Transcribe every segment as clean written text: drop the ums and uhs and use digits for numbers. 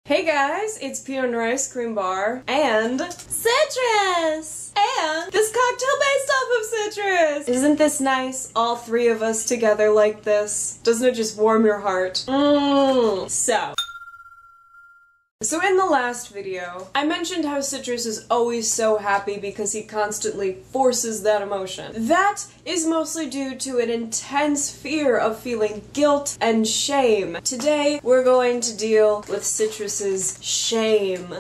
Hey guys, it's Peanut and Ice Cream Bar and citrus! And this cocktail based off of citrus! Isn't this nice? All three of us together like this. Doesn't it just warm your heart? So in the last video, I mentioned how Citrus is always so happy because he constantly forces that emotion. That is mostly due to an intense fear of feeling guilt and shame. Today, we're going to deal with Citrus's shame.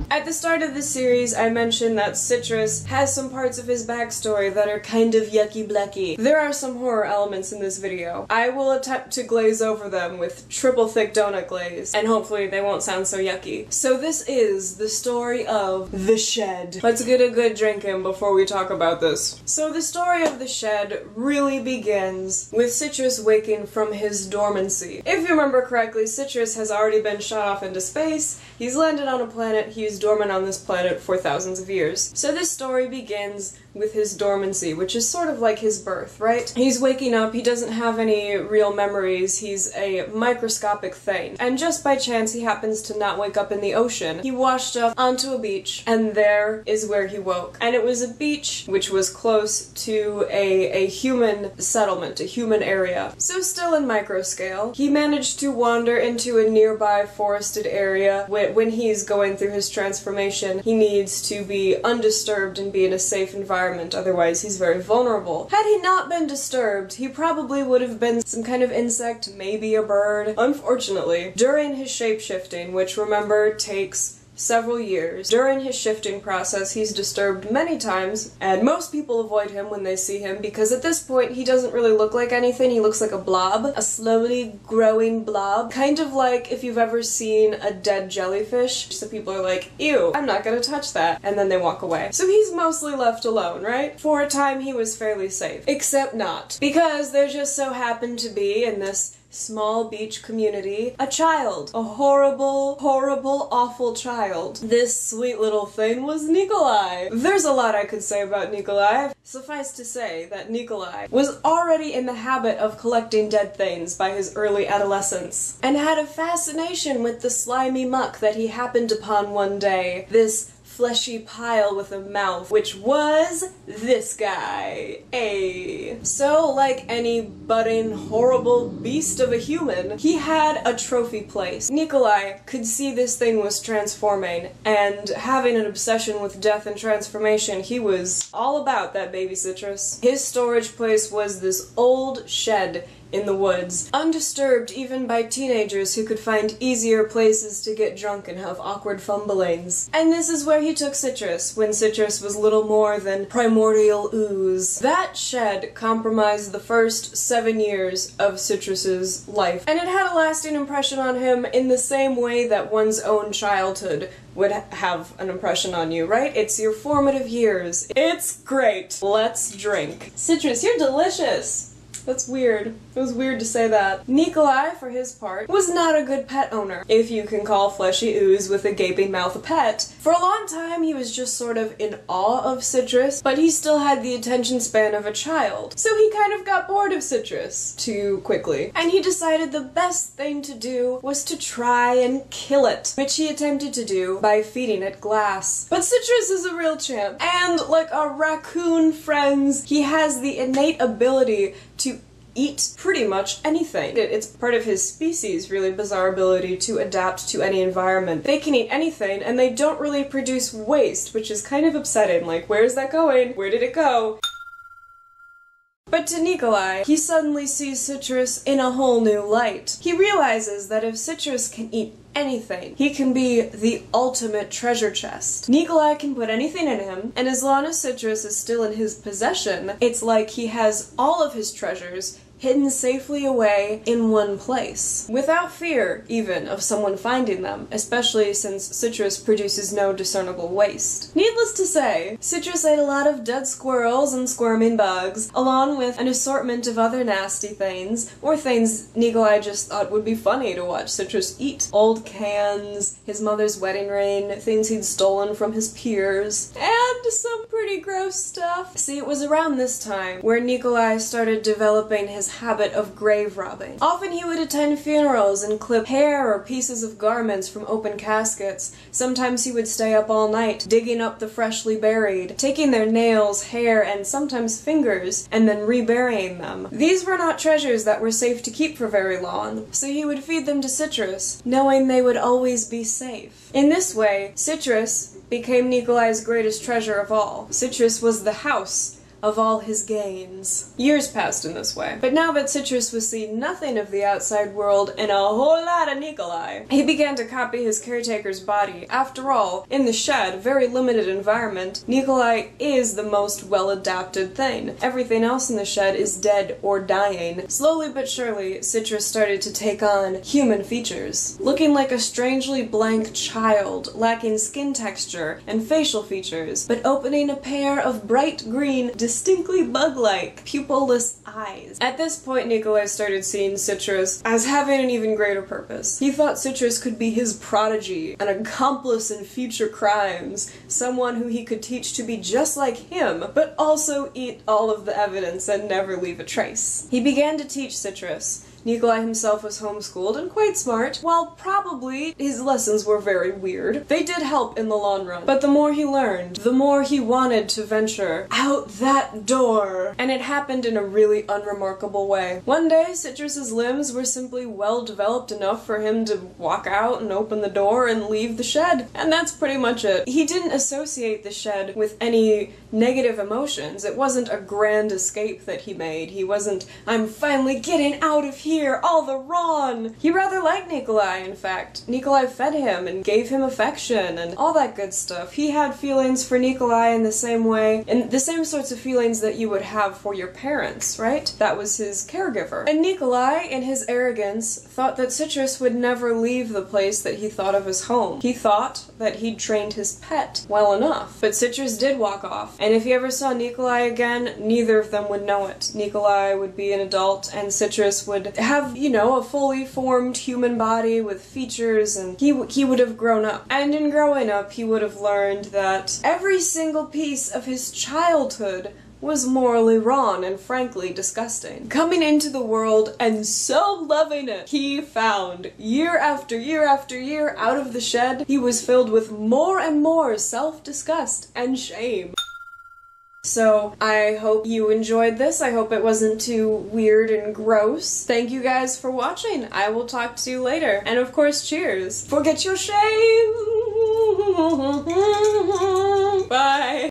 At the start of the series, I mentioned that Citrus has some parts of his backstory that are kind of yucky-blecky. There are some horror elements in this video. I will attempt to glaze over them with triple thick donut glaze, and hopefully they won't sound so yucky. So this is the story of The Shed. Let's get a good drink in before we talk about this. So the story of The Shed really begins with Citrus waking from his dormancy. If you remember correctly, Citrus has already been shot off into space, he's landed on a planet, he's dormant on this planet for thousands of years. So this story begins with his dormancy, which is sort of like his birth, right? He's waking up, he doesn't have any real memories, he's a microscopic thing. And just by chance he happens to not wake up in the ocean. He washed up onto a beach, and there is where he woke. And it was a beach which was close to a human settlement, a human area. So still in micro scale, he managed to wander into a nearby forested area. When he's going through his transformation, he needs to be undisturbed and be in a safe environment, otherwise he's very vulnerable. Had he not been disturbed, he probably would have been some kind of insect, maybe a bird. Unfortunately, during his shape-shifting, which remember takes several years. During his shifting process, he's disturbed many times, and most people avoid him when they see him because at this point he doesn't really look like anything. He looks like a blob, a slowly growing blob. Kind of like if you've ever seen a dead jellyfish. So people are like, ew, I'm not gonna touch that, and then they walk away. So he's mostly left alone, right? For a time he was fairly safe. Except not. Because there just so happened to be, in this small beach community, a child. A horrible, horrible, awful child. This sweet little thing was Nikolai. There's a lot I could say about Nikolai. Suffice to say that Nikolai was already in the habit of collecting dead things by his early adolescence, and had a fascination with the slimy muck that he happened upon one day. This fleshy pile with a mouth, which was this guy. So, like any budding, horrible beast of a human, he had a trophy place. Nikolai could see this thing was transforming, and having an obsession with death and transformation, he was all about that baby Citrus. His storage place was this old shed in the woods, undisturbed even by teenagers who could find easier places to get drunk and have awkward fumblings. And this is where he took Citrus, when Citrus was little more than primordial ooze. That shed compromised the first 7 years of Citrus's life, and it had a lasting impression on him in the same way that one's own childhood would have an impression on you, right? It's your formative years. It's great. Let's drink. Citrus, you're delicious! That's weird. It was weird to say that. Nikolai, for his part, was not a good pet owner, if you can call fleshy ooze with a gaping mouth a pet. For a long time, he was just sort of in awe of Citrus, but he still had the attention span of a child. So he kind of got bored of Citrus too quickly. And he decided the best thing to do was to try and kill it, which he attempted to do by feeding it glass. But Citrus is a real champ, and like our raccoon friends, he has the innate ability to eat pretty much anything. It's part of his species' really bizarre ability to adapt to any environment. They can eat anything, and they don't really produce waste, which is kind of upsetting. Like, where's that going? Where did it go? But to Nikolai, he suddenly sees Citrus in a whole new light. He realizes that if Citrus can eat anything, he can be the ultimate treasure chest. Nikolai can put anything in him, and as long as Citrus is still in his possession, it's like he has all of his treasures hidden safely away in one place, without fear, even, of someone finding them, especially since Citrus produces no discernible waste. Needless to say, Citrus ate a lot of dead squirrels and squirming bugs, along with an assortment of other nasty things, or things Nikolai just thought would be funny to watch Citrus eat. Old cans, his mother's wedding ring, things he'd stolen from his peers, and some pretty gross stuff. See, it was around this time where Nikolai started developing his habit of grave robbing. Often he would attend funerals and clip hair or pieces of garments from open caskets. Sometimes he would stay up all night, digging up the freshly buried, taking their nails, hair, and sometimes fingers, and then reburying them. These were not treasures that were safe to keep for very long, so he would feed them to Citrus, knowing they would always be safe. In this way, Citrus became Nikolai's greatest treasure of all. Citrus was the house of all his gains. Years passed in this way, but now that Citrus was seeing nothing of the outside world and a whole lot of Nikolai, he began to copy his caretaker's body. After all, in the shed, very limited environment, Nikolai is the most well-adapted thing. Everything else in the shed is dead or dying. Slowly but surely, Citrus started to take on human features, looking like a strangely blank child, lacking skin texture and facial features, but opening a pair of bright green, distinctly bug-like, pupilless eyes. At this point, Nikolai started seeing Citrus as having an even greater purpose. He thought Citrus could be his prodigy, an accomplice in future crimes, someone who he could teach to be just like him, but also eat all of the evidence and never leave a trace. He began to teach Citrus. Nikolai himself was homeschooled and quite smart, while probably his lessons were very weird. They did help in the long run, but the more he learned, the more he wanted to venture out that door. And it happened in a really unremarkable way. One day, Citrus's limbs were simply well developed enough for him to walk out and open the door and leave the shed. And that's pretty much it. He didn't associate the shed with any negative emotions. It wasn't a grand escape that he made. He wasn't, I'm finally getting out of here, all the wrong. He rather liked Nikolai, in fact. Nikolai fed him and gave him affection and all that good stuff. He had feelings for Nikolai in the same way, and the same sorts of feelings that you would have for your parents, right? That was his caregiver. And Nikolai, in his arrogance, thought that Citrus would never leave the place that he thought of as home. He thought that he'd trained his pet well enough. But Citrus did walk off, and if he ever saw Nikolai again, neither of them would know it. Nikolai would be an adult, and Citrus would have, you know, a fully formed human body with features, and he would have grown up. And in growing up, he would have learned that every single piece of his childhood was morally wrong and frankly disgusting. Coming into the world and so loving it, he found, year after year after year out of the shed, he was filled with more and more self-disgust and shame. So, I hope you enjoyed this. I hope it wasn't too weird and gross. Thank you guys for watching. I will talk to you later. And of course, cheers. Forget your shame! Bye!